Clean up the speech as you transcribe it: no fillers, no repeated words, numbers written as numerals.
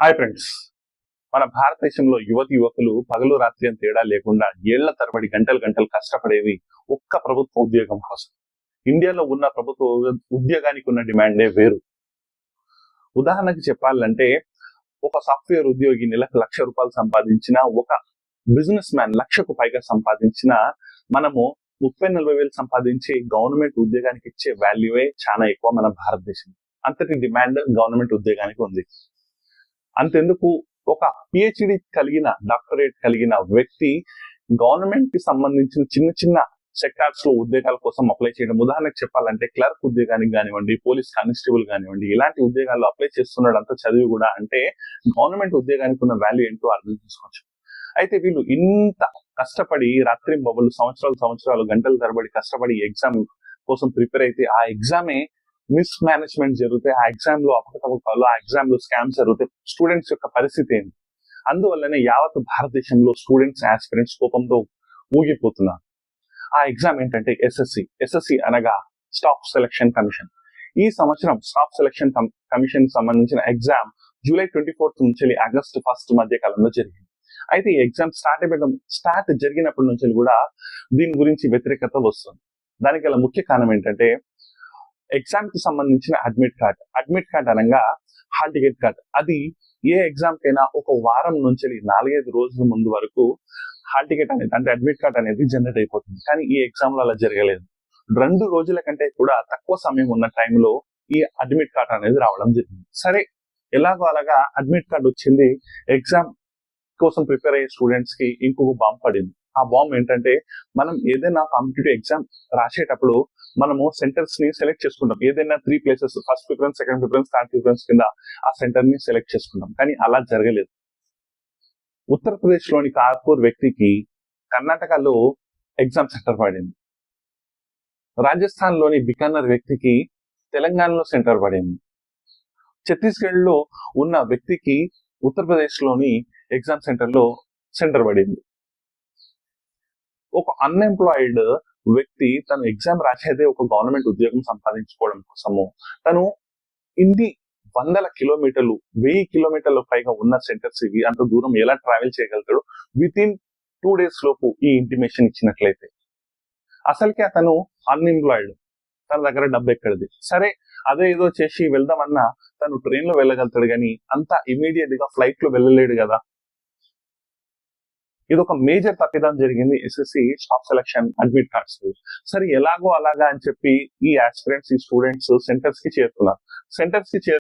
Hi friends. మన భారతదేశంలో యువతి యువకులు పగలు రాత్రి అని తేడా లేకుండా ఏళ్ల తరబడి గంటలు గంటలు కష్టపడేవి ఒక్క ప్రభుత్వ ఉద్యోగం కోసం. ఇండియాలో ఉన్న ప్రభుత్వ ఉద్యోగానికి ఉన్న డిమాండే వేరు. ఉదాహరణకి చెప్పాలంటే ఒక సాఫ్ట్వేర్ ఉద్యోగి నెలకు ₹1,00,000 సంపాదించిన, ఒక బిజినెస్ మ్యాన్ లక్షకు పైగా సంపాదించిన, మనము 30,000-40,000 సంపాదించి గవర్నమెంట్ ఉద్యోగానికి ఇచ్చే వాల్యూవే చాలా ఎక్కువ మన భారతదేశం. అంతటి డిమాండ్ గవర్నమెంట్ ఉద్యోగానికి ఉంది. అంతెందుకు, ఒక పిహెచ్డి కలిగిన, డాక్టరేట్ కలిగిన వ్యక్తి గవర్నమెంట్ కి సంబంధించిన చిన్న చిన్న సెక్టార్స్ లో ఉద్యోగాల కోసం అప్లై చేయడం, ఉదాహరణకు చెప్పాలంటే క్లర్క్ ఉద్యోగానికి కానివ్వండి, పోలీస్ కానిస్టేబుల్ కానివ్వండి, ఇలాంటి ఉద్యోగాల్లో అప్లై చేస్తున్నాడు అంత చదివి కూడా. అంటే గవర్నమెంట్ ఉద్యోగానికి ఉన్న వాల్యూ ఏంటో అర్థం చేసుకోవచ్చు. అయితే వీళ్ళు ఇంత కష్టపడి రాత్రింబవళ్ళు సంవత్సరాలు గంటల తరబడి కష్టపడి ఎగ్జామ్ కోసం ప్రిపేర్ అయితే ఆ ఎగ్జామే మిస్ మేనేజ్మెంట్ జరిగితే, ఆ ఎగ్జామ్ లో అపకతవకాలు, ఆ ఎగ్జామ్ లో స్కామ్స్ జరిగితే స్టూడెంట్స్ యొక్క పరిస్థితి ఏంటి? అందువల్లనే యావత్ భారతదేశంలో స్టూడెంట్స్, ఆస్పిరెంట్స్ కోపంతో ఊగిపోతున్నారు. ఆ ఎగ్జామ్ ఏంటంటే ఎస్ఎస్సి అనగా స్టాఫ్ సెలక్షన్ కమిషన్. ఈ సంవత్సరం స్టాఫ్ సెలక్షన్ కమిషన్ సంబంధించిన ఎగ్జామ్ జూలై 24 నుంచి ఆగస్టు 1 మధ్య కాలంలో జరిగింది. అయితే ఈ ఎగ్జామ్ స్టార్ట్ జరిగినప్పటి నుంచి కూడా దీని గురించి వ్యతిరేకత వస్తుంది. దానికి గల ముఖ్య కారణం ఏంటంటే ఎగ్జామ్ కి సంబంధించిన అడ్మిట్ కార్డ్ అనగా హాల్ టికెట్ కార్డ్. అది ఏ ఎగ్జామ్ కైనా ఒక వారం నుంచి 4-5 రోజుల ముందు వరకు హాల్ టికెట్ అనేది, అంటే అడ్మిట్ కార్డ్ అనేది జనరేట్ అయిపోతుంది. కానీ ఈ ఎగ్జామ్ లో అలా జరగలేదు. 2 రోజుల కంటే కూడా తక్కువ సమయం ఉన్న టైంలో ఈ అడ్మిట్ కార్డ్ అనేది రావడం జరిగింది. సరే, ఎలాగో అలాగా అడ్మిట్ కార్డ్ వచ్చింది. ఎగ్జామ్ కోసం ప్రిపేర్ అయ్యే స్టూడెంట్స్ కి ఇంకొక బాంబ్ పడింది. ఆ బాంబ్ ఏంటంటే, మనం ఏదైనా కాంపిటేటివ్ ఎగ్జామ్ రాసేటప్పుడు మనము సెంటర్స్ ని సెలెక్ట్ చేసుకుంటాం. ఏదైనా 3 places, first preference, second preference, third preference కింద ఆ సెంటర్ ని సెలెక్ట్ చేసుకుంటాం. కానీ అలా జరగలేదు. ఉత్తరప్రదేశ్ లోని కాన్పూర్ వ్యక్తికి కర్ణాటకలో ఎగ్జామ్ సెంటర్ పడింది. రాజస్థాన్ లోని బికానర్ వ్యక్తికి తెలంగాణలో సెంటర్ పడింది. ఛత్తీస్గఢ్ లో ఉన్న వ్యక్తికి ఉత్తరప్రదేశ్ లోని ఎగ్జామ్ సెంటర్ పడింది. ఒక అన్ఎంప్లాయిడ్ వ్యక్తి తను ఎగ్జామ్ రాసేదే ఒక గవర్నమెంట్ ఉద్యోగం సంపాదించుకోవడం కోసము తను ఇన్ని 100 కిలోమీటర్లు, 1000 కిలోమీటర్ల పైగా ఉన్న సెంటర్స్ ఇవి. అంత దూరం ఎలా ట్రావెల్ చేయగలుగుతాడు? వితిన్ 2 days లోపు ఈ ఇంటిమేషన్ ఇచ్చినట్లయితే. అసలుకే అతను అన్ఎంప్లాయిడ్, తన దగ్గర డబ్బు ఎక్కడిది. సరే, అదే ఏదో చేసి వెళ్దామన్నా తను ట్రైన్ లో వెళ్ళగలుగుతాడు, కానీ అంత ఇమీడియట్ గా ఫ్లైట్ లో వెళ్ళలేడు కదా. ఇది ఒక మేజర్ తప్పిదం జరిగింది SSC staff selection admit cards. సరే, ఎలాగో అలాగా అని చెప్పి ఈ ఆస్పిరెంట్స్, ఈ స్టూడెంట్స్ సెంటర్స్ కి చేరుతున్నారు.